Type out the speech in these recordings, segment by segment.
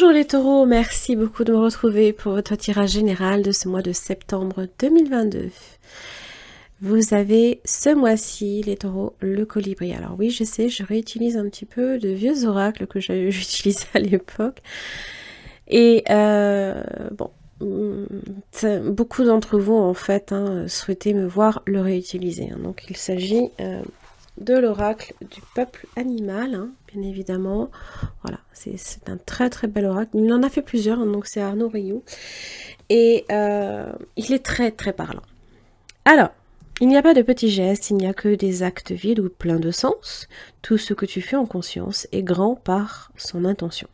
Bonjour les taureaux, merci beaucoup de me retrouver pour votre tirage général de ce mois de septembre 2022. Vous avez ce mois-ci, les taureaux, le colibri. Alors oui, je sais, je réutilise un petit peu de vieux oracles que j'utilisais à l'époque. Et bon, beaucoup d'entre vous en fait souhaitaient me voir le réutiliser. Donc il s'agit de l'oracle du peuple animal, bien évidemment. Voilà, c'est un très très bel oracle. Il en a fait plusieurs, donc c'est Arnaud Rioux. Et il est très très parlant. Alors, il n'y a pas de petits gestes, il n'y a que des actes vides ou pleins de sens. Tout ce que tu fais en conscience est grand par son intention.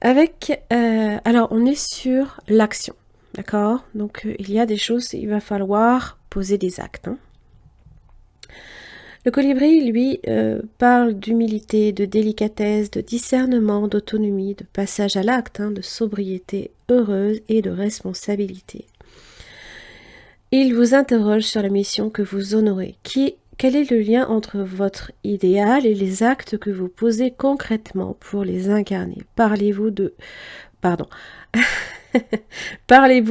Alors on est sur l'action, d'accord? Donc il y a des choses, il va falloir poser des actes. Le colibri, lui, parle d'humilité, de délicatesse, de discernement, d'autonomie, de passage à l'acte, de sobriété heureuse et de responsabilité. Il vous interroge sur la mission que vous honorez. Quel est le lien entre votre idéal et les actes que vous posez concrètement pour les incarner? Parlez-vous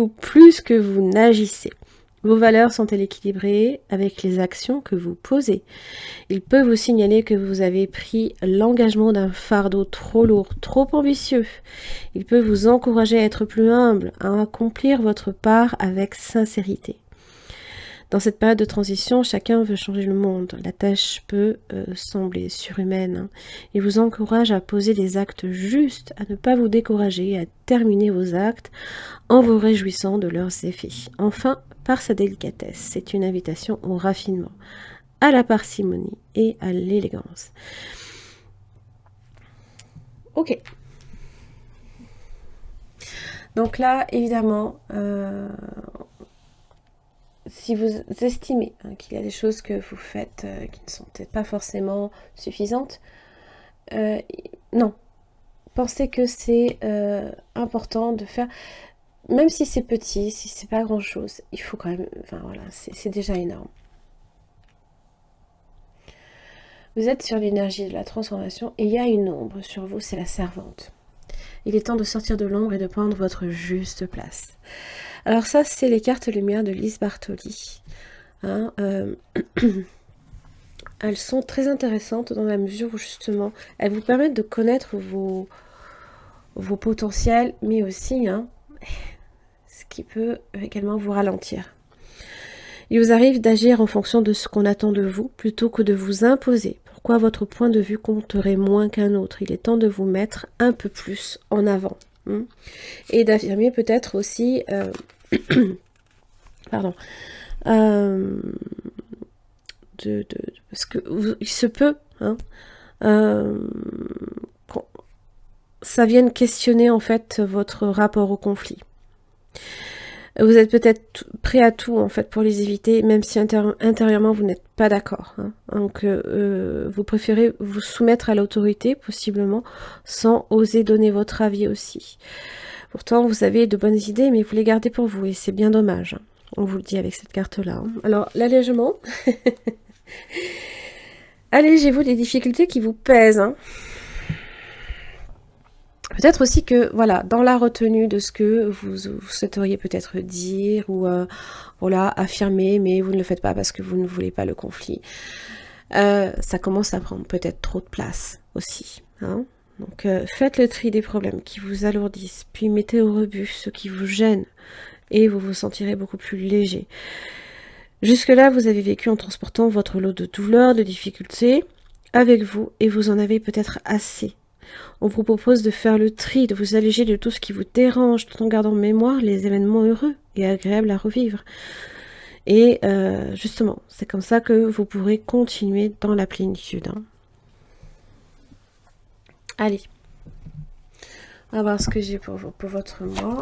plus que vous n'agissez? Vos valeurs sont-elles équilibrées avec les actions que vous posez? Il peut vous signaler que vous avez pris l'engagement d'un fardeau trop lourd, trop ambitieux. Il peut vous encourager à être plus humble, à accomplir votre part avec sincérité. Dans cette période de transition, chacun veut changer le monde. La tâche peut sembler surhumaine. Il vous encourage à poser des actes justes, à ne pas vous décourager, à terminer vos actes en vous réjouissant de leurs effets. Enfin, par sa délicatesse, c'est une invitation au raffinement, à la parcimonie et à l'élégance. Ok. Donc là, évidemment, si vous estimez qu'il y a des choses que vous faites qui ne sont peut-être pas forcément suffisantes, non. Pensez que c'est important de faire, même si c'est petit, si c'est pas grand-chose, il faut quand même, enfin voilà, c'est déjà énorme. Vous êtes sur l'énergie de la transformation et il y a une ombre sur vous, c'est la servante. Il est temps de sortir de l'ombre et de prendre votre juste place. Alors ça, c'est les cartes lumière de Lise Bartoli. Elles sont très intéressantes dans la mesure où justement, elles vous permettent de connaître vos potentiels, mais aussi ce qui peut également vous ralentir. Il vous arrive d'agir en fonction de ce qu'on attend de vous, plutôt que de vous imposer. Pourquoi votre point de vue compterait moins qu'un autre? Il est temps de vous mettre un peu plus en avant. Et d'affirmer peut-être aussi... pardon. Parce que il se peut... ça vienne questionner en fait votre rapport au conflit. Vous êtes peut-être prêt à tout en fait pour les éviter, même si intérieurement vous n'êtes pas d'accord. Donc vous préférez vous soumettre à l'autorité possiblement, sans oser donner votre avis aussi. Pourtant vous avez de bonnes idées, mais vous les gardez pour vous et c'est bien dommage. On vous le dit avec cette carte-là. Alors l'allègement, allégez-vous des difficultés qui vous pèsent. Peut-être aussi que, voilà, dans la retenue de ce que vous souhaiteriez peut-être dire ou voilà, affirmer, mais vous ne le faites pas parce que vous ne voulez pas le conflit. Ça commence à prendre peut-être trop de place aussi. Donc faites le tri des problèmes qui vous alourdissent, puis mettez au rebut ce qui vous gêne et vous vous sentirez beaucoup plus léger. Jusque-là, vous avez vécu en transportant votre lot de douleurs, de difficultés avec vous et vous en avez peut-être assez. On vous propose de faire le tri, de vous alléger de tout ce qui vous dérange, tout en gardant en mémoire les événements heureux et agréables à revivre. Et justement, c'est comme ça que vous pourrez continuer dans la plénitude. Allez, on va voir ce que j'ai pour vous, pour votre mois.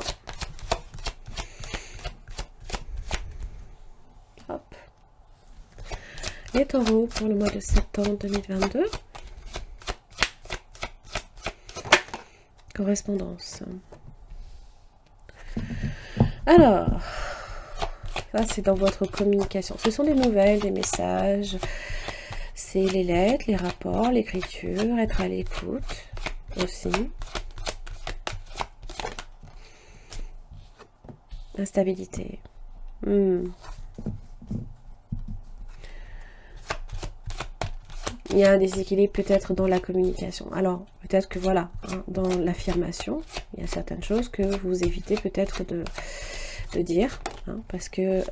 Hop. Les taureaux pour le mois de septembre 2022. Correspondance. Alors, ça c'est dans votre communication. Ce sont des nouvelles, des messages, c'est les lettres, les rapports, l'écriture, être à l'écoute. aussi. Instabilité. Il y a un déséquilibre peut-être dans la communication. Alors, peut-être que voilà, hein, dans l'affirmation, il y a certaines choses que vous évitez peut-être de dire, hein, parce que...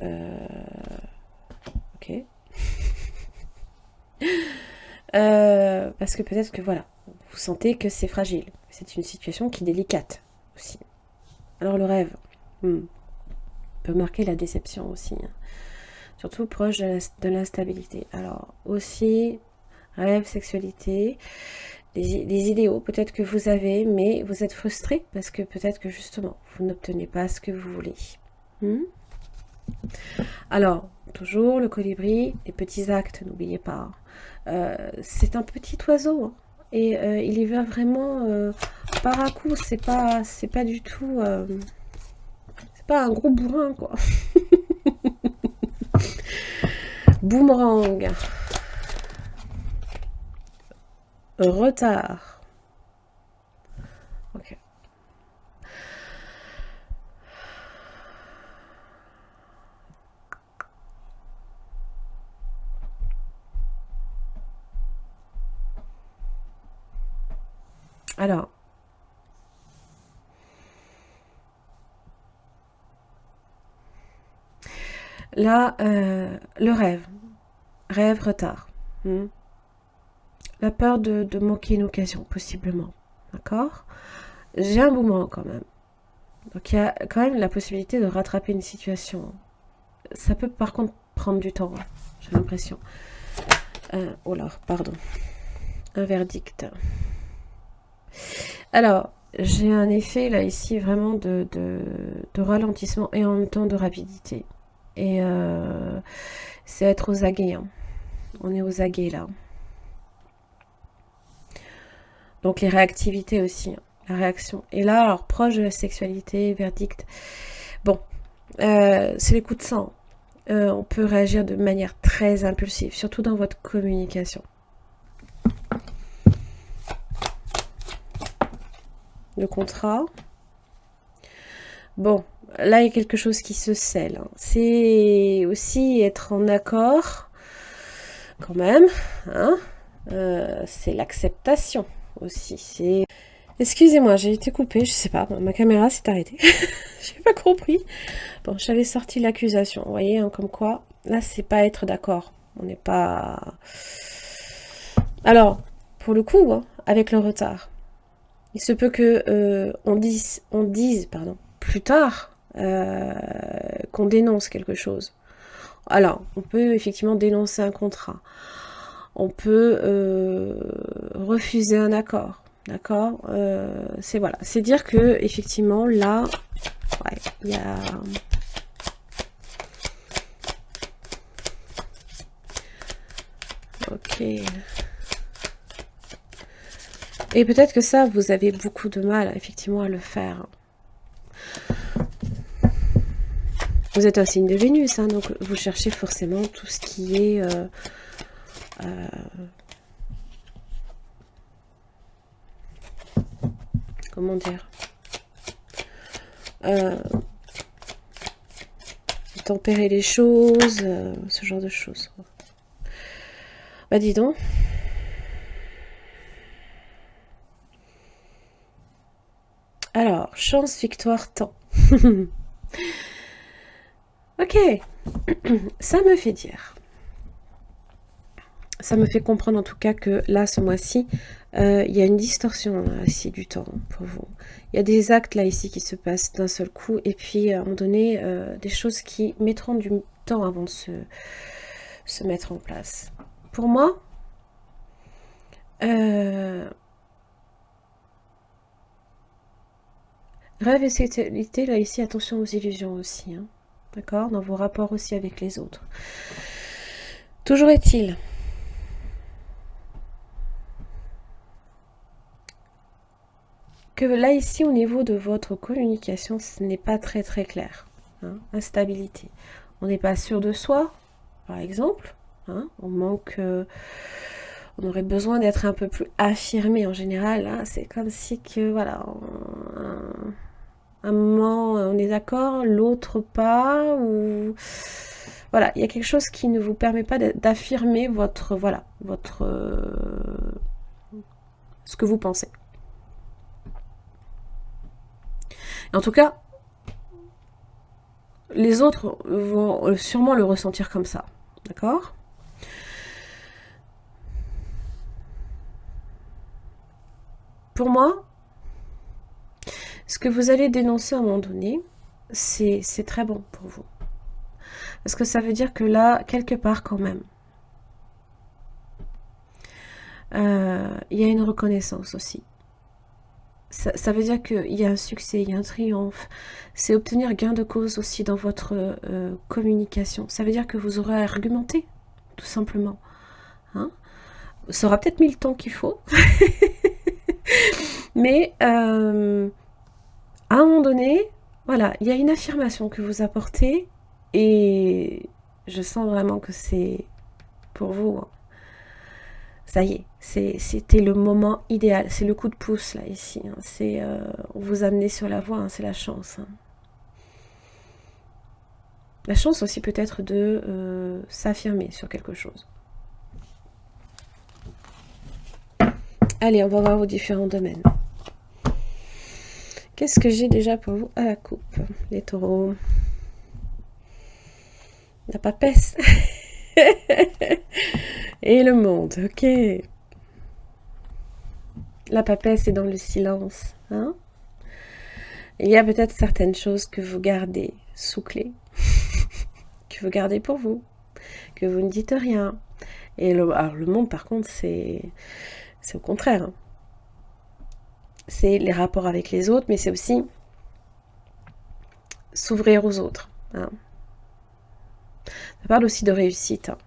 ok. Parce que peut-être que voilà, vous sentez que c'est fragile. C'est une situation qui est délicate aussi. Alors le rêve peut marquer la déception aussi. Hein. Surtout proche de l'instabilité. Alors aussi, rêve, sexualité, des idéaux peut-être que vous avez, mais vous êtes frustré parce que peut-être que justement, vous n'obtenez pas ce que vous voulez. Alors, toujours le colibri, les petits actes, n'oubliez pas. C'est un petit oiseau, hein, et il y va vraiment par à coup, c'est pas du tout... c'est pas un gros bourrin, quoi. Boomerang. Retard. Ok. Alors. Là, le rêve. Rêve, retard. La peur de manquer une occasion, possiblement. D'accord? J'ai un boomerang quand même. Donc il y a quand même la possibilité de rattraper une situation. Ça peut par contre prendre du temps, hein, j'ai l'impression. Oh là, pardon. Un verdict. Alors, j'ai un effet là ici vraiment de ralentissement et en même temps de rapidité. Et c'est être aux aguets. Hein. On est aux aguets là. Donc les réactivités aussi. Hein. La réaction. Et là, alors proche de la sexualité, verdict. Bon, c'est les coups de sang. On peut réagir de manière très impulsive, surtout dans votre communication. Le contrat. Bon, là, il y a quelque chose qui se scelle. Hein. C'est aussi être en accord, quand même. Hein. C'est l'acceptation aussi. C'est... Excusez-moi, j'ai été coupée, je sais pas, ma caméra s'est arrêtée. J'ai pas compris. Bon, j'avais sorti l'accusation, vous voyez, hein, comme quoi, là, c'est pas être d'accord. On n'est pas... Alors, pour le coup, hein, avec le retard, il se peut que on dise plus tard qu'on dénonce quelque chose. Alors, on peut effectivement dénoncer un contrat. On peut refuser un accord. D'accord, c'est voilà, c'est dire que effectivement là, ouais, il y a ok. Et peut-être que ça, vous avez beaucoup de mal effectivement à le faire. Vous êtes un signe de Vénus, hein, donc vous cherchez forcément tout ce qui est comment dire, tempérer les choses, ce genre de choses. Bah dis donc. Alors, chance, victoire, temps. Ok, ça me fait dire. Ça me fait comprendre en tout cas que là, ce mois-ci, il y a une distorsion là, ici du temps pour vous. Il y a des actes là ici qui se passent d'un seul coup et puis à un moment donné, des choses qui mettront du temps avant de se mettre en place. Pour moi, rêve et sexualité, là ici, attention aux illusions aussi. Hein. D'accord? Dans vos rapports aussi avec les autres. Toujours est-il que là ici au niveau de votre communication ce n'est pas très clair, hein, instabilité, on n'est pas sûr de soi par exemple, hein, on manque on aurait besoin d'être un peu plus affirmé en général. Hein. C'est comme si que, voilà, un moment on est d'accord, l'autre pas, ou voilà, il y a quelque chose qui ne vous permet pas d'affirmer votre, voilà, votre, ce que vous pensez. En tout cas, les autres vont sûrement le ressentir comme ça, d'accord ? Pour moi, ce que vous allez dénoncer à un moment donné, c'est très bon pour vous. Parce que ça veut dire que là, quelque part quand même, il y a une reconnaissance aussi. Ça veut dire qu'il y a un succès, il y a un triomphe. C'est obtenir gain de cause aussi dans votre communication. Ça veut dire que vous aurez argumenté, tout simplement. Hein, ça aura peut-être mis le temps qu'il faut. Mais à un moment donné, voilà, il y a une affirmation que vous apportez et je sens vraiment que c'est pour vous. Hein. Ça y est, c'était le moment idéal. C'est le coup de pouce là ici. Hein. C'est on vous amener sur la voie. Hein, c'est la chance. Hein. La chance aussi peut-être de s'affirmer sur quelque chose. Allez, on va voir vos différents domaines. Qu'est-ce que j'ai déjà pour vous à la coupe, les taureaux? La papesse. Et le monde, ok. La papesse est dans le silence. Hein, il y a peut-être certaines choses que vous gardez sous clé, que vous gardez pour vous, que vous ne dites rien. Et alors le monde, par contre, c'est au contraire. Hein. C'est les rapports avec les autres, mais c'est aussi s'ouvrir aux autres. Hein. Ça parle aussi de réussite. Hein.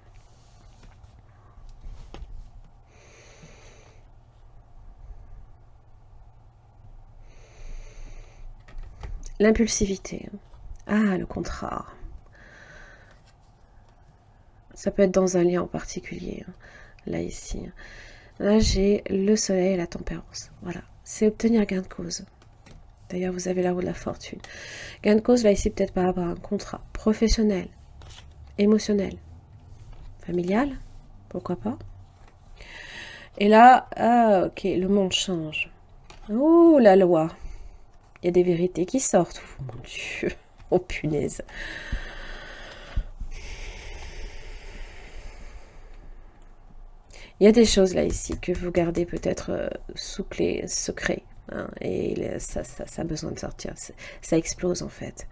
L'impulsivité. Ah, le contrat. Ça peut être dans un lien en particulier. Hein. Là, ici. Là, j'ai le soleil et la tempérance. Voilà. C'est obtenir gain de cause. D'ailleurs, vous avez la roue de la fortune. Gain de cause, là, ici, peut-être par rapport à un contrat professionnel, émotionnel, familial, pourquoi pas. Et là, ah, ok, le monde change. Oh, la loi. Il y a des vérités qui sortent. Oh, mon Dieu. Oh, punaise. Il y a des choses là ici que vous gardez peut-être sous clé secret. Hein, et ça a besoin de sortir. Ça explose en fait.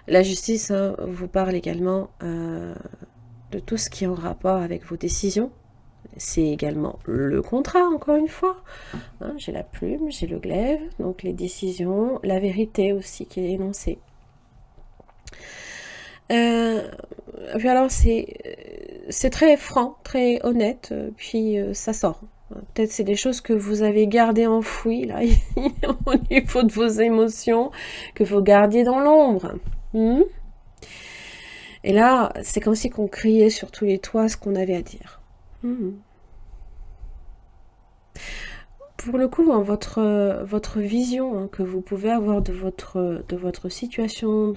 La justice hein, vous parle également de tout ce qui est en rapport avec vos décisions. C'est également le contrat, encore une fois. Hein, j'ai la plume, j'ai le glaive, donc les décisions, la vérité aussi qui est énoncée. Puis alors c'est très franc, très honnête, puis ça sort. Peut-être c'est des choses que vous avez gardées enfouies là au niveau de vos émotions, que vous gardiez dans l'ombre. Et là, c'est comme si qu'on criait sur tous les toits ce qu'on avait à dire. Pour le coup, hein, votre vision hein, que vous pouvez avoir de votre situation,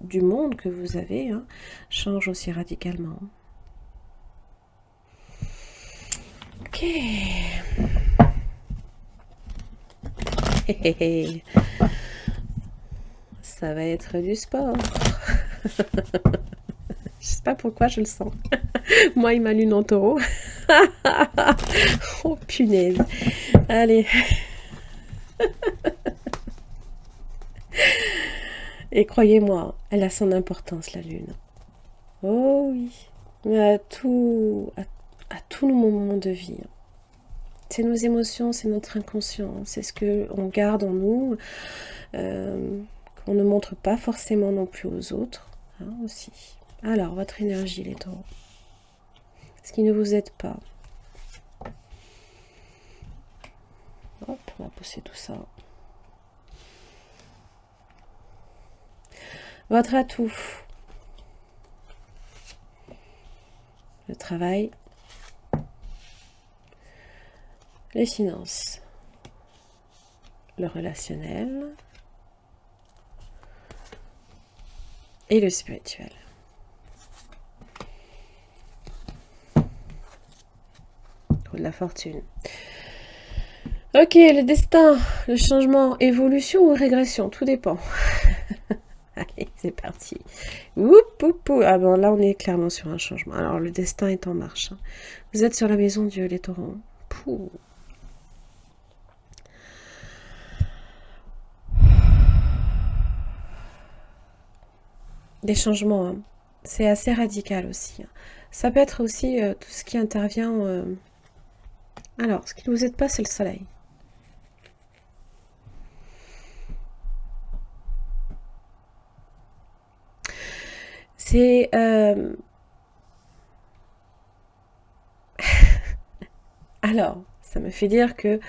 du monde que vous avez, hein, change aussi radicalement. Ok. Ça va être du sport. Je sais pas pourquoi je le sens. Moi, il m'a lune en taureau. Oh punaise. Allez. Et croyez-moi, elle a son importance, la lune. Oh oui. Mais à tous nos moments de vie. C'est nos émotions, c'est notre inconscient. C'est ce qu'on garde en nous, qu'on ne montre pas forcément non plus aux autres. Hein, aussi. Alors, votre énergie, les taureaux. Ce qui ne vous aide pas. Hop, on va pousser tout ça. Votre atout. Le travail. les finances, le relationnel et le spirituel. De la fortune. Ok, le destin, le changement, évolution ou régression, tout dépend. Allez, c'est parti. Oup, oup, oup. Ah bon, là, on est clairement sur un changement. Alors, le destin est en marche. Vous êtes sur la maison Dieu, les taureaux. Pouh. Des changements, hein. C'est assez radical aussi. Ça peut être aussi tout ce qui intervient... Alors, ce qui ne vous aide pas, c'est le soleil. C'est... Alors, ça me fait dire que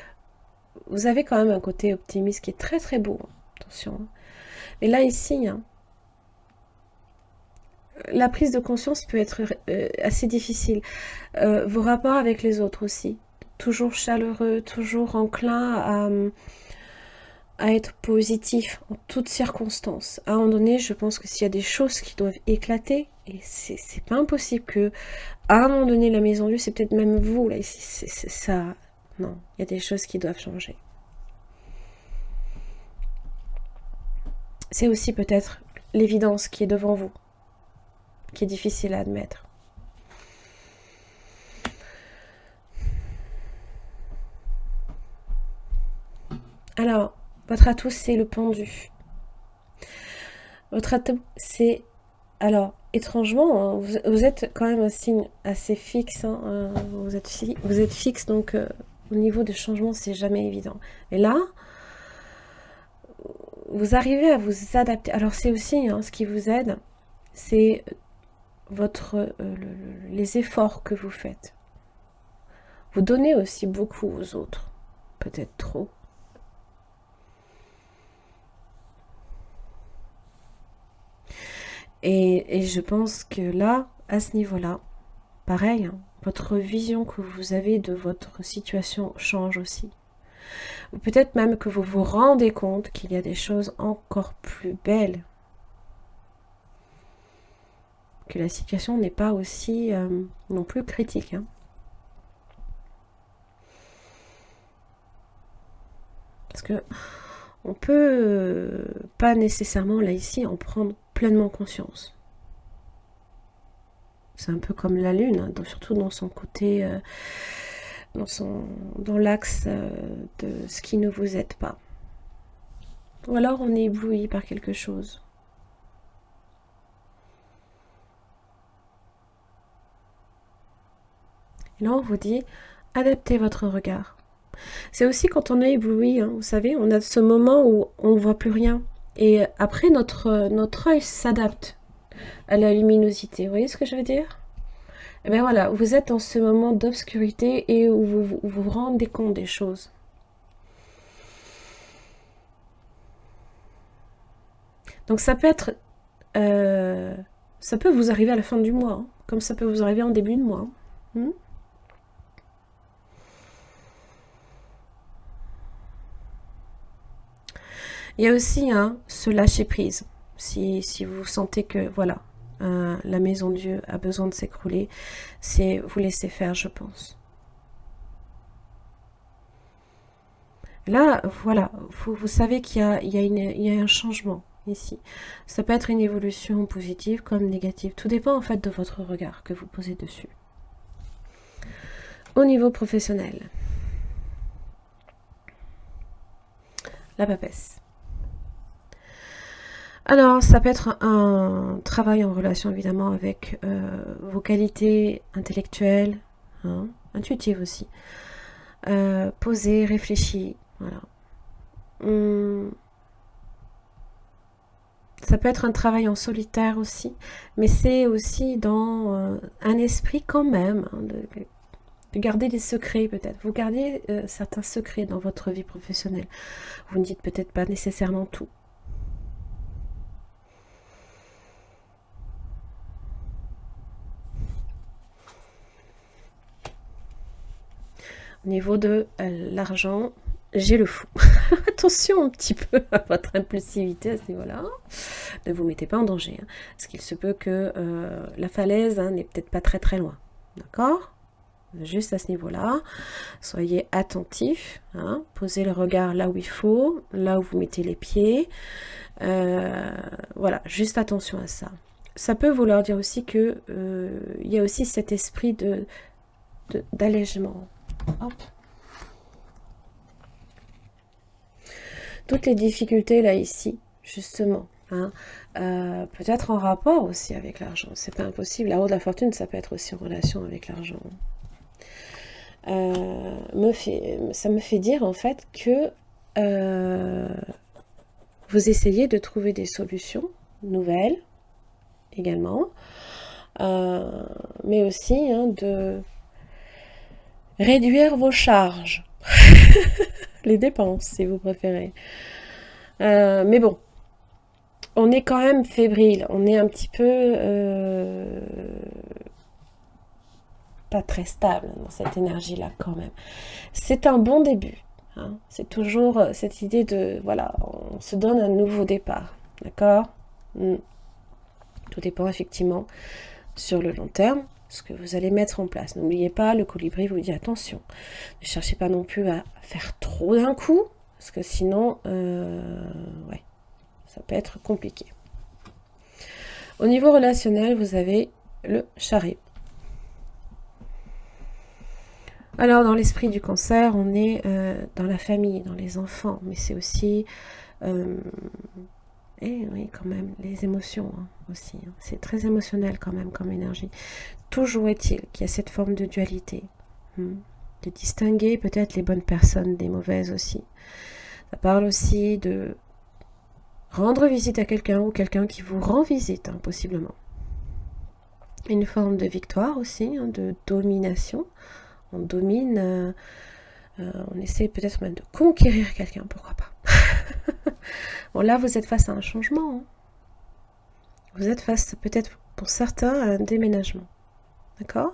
vous avez quand même un côté optimiste qui est très très beau. Attention. Mais là, ici, hein, la prise de conscience peut être assez difficile. Vos rapports avec les autres aussi. Toujours chaleureux, toujours enclin à être positif en toutes circonstances. À un moment donné, je pense que s'il y a des choses qui doivent éclater, et c'est pas impossible que, à un moment donné, la maison Dieu, c'est peut-être même vous, là, ici, c'est ça. Non, il y a des choses qui doivent changer. C'est aussi peut-être l'évidence qui est devant vous, qui est difficile à admettre. Alors, votre atout, c'est le pendu. Votre atout, c'est... Alors, étrangement, hein, vous êtes quand même un signe assez fixe. Hein, vous êtes fixe, donc au niveau des changements, c'est jamais évident. Et là, vous arrivez à vous adapter. Alors, c'est aussi hein, ce qui vous aide, c'est les efforts que vous faites. Vous donnez aussi beaucoup aux autres, peut-être trop. Et je pense que là, à ce niveau-là, pareil, hein, votre vision que vous avez de votre situation change aussi. Ou peut-être même que vous vous rendez compte qu'il y a des choses encore plus belles. Que la situation n'est pas aussi non plus critique. Hein. Parce que on peut pas nécessairement là ici en prendre pleinement conscience. C'est un peu comme la lune, hein, surtout dans son côté, dans l'axe de ce qui ne vous aide pas. Ou alors on est ébloui par quelque chose. Et là on vous dit, adaptez votre regard. C'est aussi quand on est ébloui, hein, vous savez, on a ce moment où on ne voit plus rien. Et après, notre œil s'adapte à la luminosité. Vous voyez ce que je veux dire? Et bien voilà, vous êtes dans ce moment d'obscurité et où vous vous rendez compte des choses. Donc ça peut être... ça peut vous arriver à la fin du mois, hein, comme ça peut vous arriver en début de mois. Hein. Il y a aussi hein, ce lâcher prise. Si vous sentez que voilà, la maison Dieu a besoin de s'écrouler, c'est vous laisser faire, je pense. Là, voilà, vous savez qu'il y a un changement ici. Ça peut être une évolution positive comme négative. Tout dépend en fait de votre regard que vous posez dessus. Au niveau professionnel, la papesse. Alors, ça peut être un travail en relation évidemment avec vos qualités intellectuelles, hein, intuitives aussi. Posé, réfléchi, voilà. Ça peut être un travail en solitaire aussi, mais c'est aussi dans un esprit quand même, hein, de garder des secrets peut-être. Vous gardez certains secrets dans votre vie professionnelle. Vous ne dites peut-être pas nécessairement tout. Au niveau de l'argent, j'ai le fou. Attention un petit peu à votre impulsivité à ce niveau-là. Ne vous mettez pas en danger. Hein, parce qu'il se peut que la falaise n'est peut-être pas très très loin. D'accord? Juste à ce niveau-là. Soyez attentifs. Hein, posez le regard là où il faut, là où vous mettez les pieds. Voilà, juste attention à ça. Ça peut vouloir dire aussi que il y a aussi cet esprit d'allègement. Hop. Toutes les difficultés là ici, justement, hein, peut-être en rapport aussi avec l'argent. C'est pas impossible. La roue de la fortune, ça peut être aussi en relation avec l'argent. Ça me fait dire en fait que vous essayez de trouver des solutions nouvelles également, mais aussi hein, de réduire vos charges, les dépenses si vous préférez. Mais bon, on est quand même fébrile, on est un petit peu pas très stable dans cette énergie-là quand même. C'est un bon début. Hein. C'est toujours cette idée de, voilà, on se donne un nouveau départ. D'accord? Tout dépend effectivement sur le long terme, ce que vous allez mettre en place. N'oubliez pas, le colibri vous dit attention. Ne cherchez pas non plus à faire trop d'un coup, parce que sinon, ouais, ça peut être compliqué. Au niveau relationnel, vous avez le chariot. Alors, dans l'esprit du cancer, on est dans la famille, dans les enfants, mais c'est aussi, et oui, quand même, les émotions hein, aussi. Hein. C'est très émotionnel quand même comme énergie. Toujours est-il qu'il y a cette forme de dualité, de distinguer peut-être les bonnes personnes des mauvaises aussi. Ça parle aussi de rendre visite à quelqu'un ou quelqu'un qui vous rend visite, hein, possiblement. Une forme de victoire aussi, hein, de domination. On domine, on essaie peut-être même de conquérir quelqu'un, pourquoi pas. Bon, là, vous êtes face à un changement. Hein. Vous êtes face, peut-être pour certains, à un déménagement. D'accord?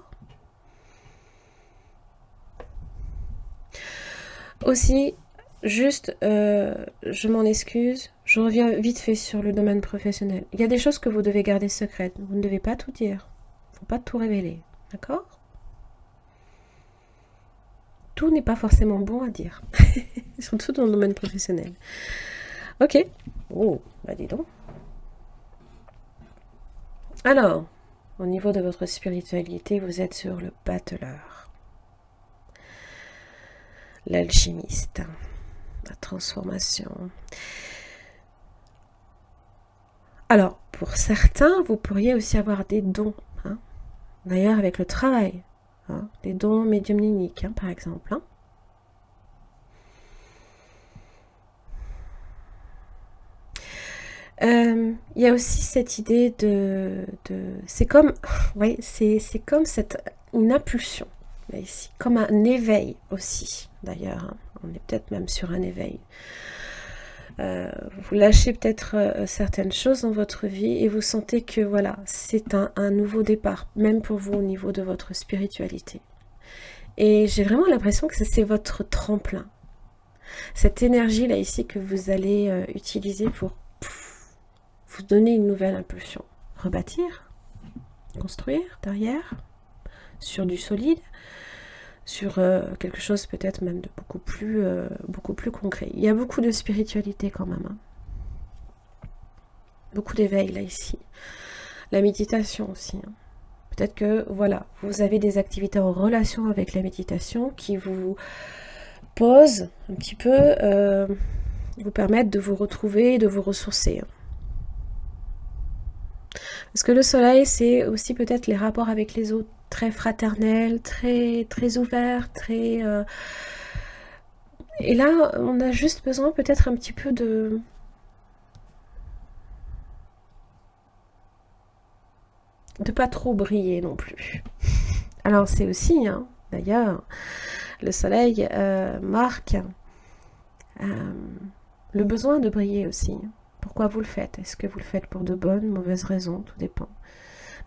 Aussi, juste, je m'en excuse, je reviens vite fait sur le domaine professionnel. Il y a des choses que vous devez garder secrètes. Vous ne devez pas tout dire. Il ne faut pas tout révéler. D'accord? Tout n'est pas forcément bon à dire. Surtout dans le domaine professionnel. Ok. Oh, bah dis donc. Alors, au niveau de votre spiritualité, vous êtes sur le battleur. L'alchimiste. La transformation. Alors, pour certains, vous pourriez aussi avoir des dons. Hein. D'ailleurs, avec le travail. Hein, des dons médiumniques, hein, par exemple. Hein. Il y a aussi cette idée c'est comme, oui, c'est comme une impulsion, là, ici, comme un éveil aussi, d'ailleurs. Hein. On est peut-être même sur un éveil. Vous lâchez peut-être certaines choses dans votre vie et vous sentez que voilà, c'est un nouveau départ, même pour vous au niveau de votre spiritualité. Et j'ai vraiment l'impression que c'est votre tremplin. Cette énergie là ici que vous allez utiliser pour vous donner une nouvelle impulsion. Rebâtir, construire derrière, sur du solide, sur quelque chose peut-être même de beaucoup plus concret. Il y a beaucoup de spiritualité quand même. Hein. Beaucoup d'éveil là ici. La méditation aussi. Hein. Peut-être que voilà, vous avez des activités en relation avec la méditation qui vous posent un petit peu, vous permettent de vous retrouver, de vous ressourcer. Hein. Parce que le soleil, c'est aussi peut-être les rapports avec les autres, très fraternels, très, très ouverts, très... Et là, on a juste besoin peut-être un petit peu de pas trop briller non plus. Alors c'est aussi, hein, d'ailleurs, le soleil marque le besoin de briller aussi. Pourquoi vous le faites? Est-ce que vous le faites pour de bonnes, mauvaises raisons? Tout dépend.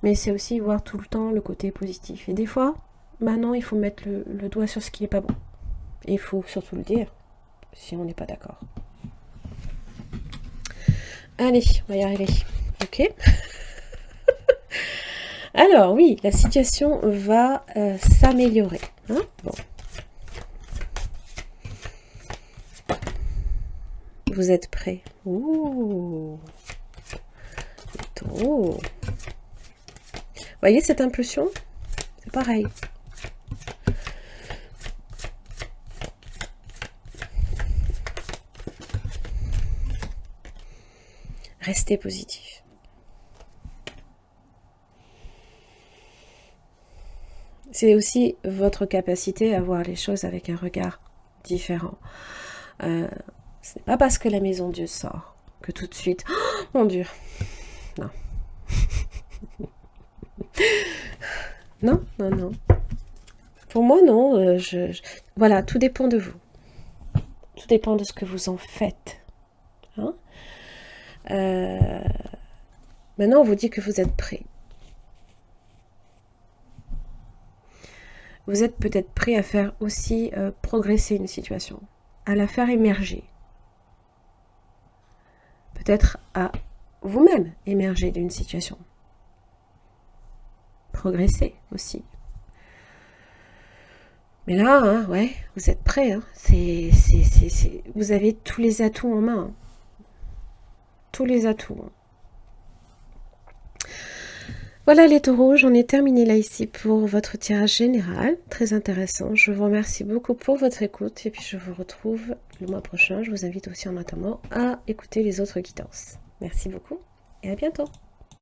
Mais c'est aussi voir tout le temps le côté positif. Et des fois, maintenant, il faut mettre le doigt sur ce qui n'est pas bon. Et il faut surtout le dire, si on n'est pas d'accord. Allez, on va y arriver. Ok. Alors oui, la situation va s'améliorer. Hein, bon. Vous êtes prêts? Ouh. Taureau. Voyez cette impulsion? C'est pareil. Restez positif. C'est aussi votre capacité à voir les choses avec un regard différent. Ce n'est pas parce que la maison Dieu sort que tout de suite, oh, mon Dieu, non. Non, non, non. Pour moi, non. Voilà, tout dépend de vous. Tout dépend de ce que vous en faites. Hein, maintenant, on vous dit que vous êtes prêt. Vous êtes peut-être prêt à faire aussi progresser une situation, à la faire émerger. Peut-être à vous-même émerger d'une situation. Progresser aussi. Mais là, hein, ouais, vous êtes prêts. Hein, vous avez tous les atouts en main. Hein. Tous les atouts. Hein. Voilà les taureaux, j'en ai terminé là ici pour votre tirage général. Très intéressant. Je vous remercie beaucoup pour votre écoute. Et puis je vous retrouve le mois prochain. Je vous invite aussi en attendant à écouter les autres guidances. Merci beaucoup et à bientôt.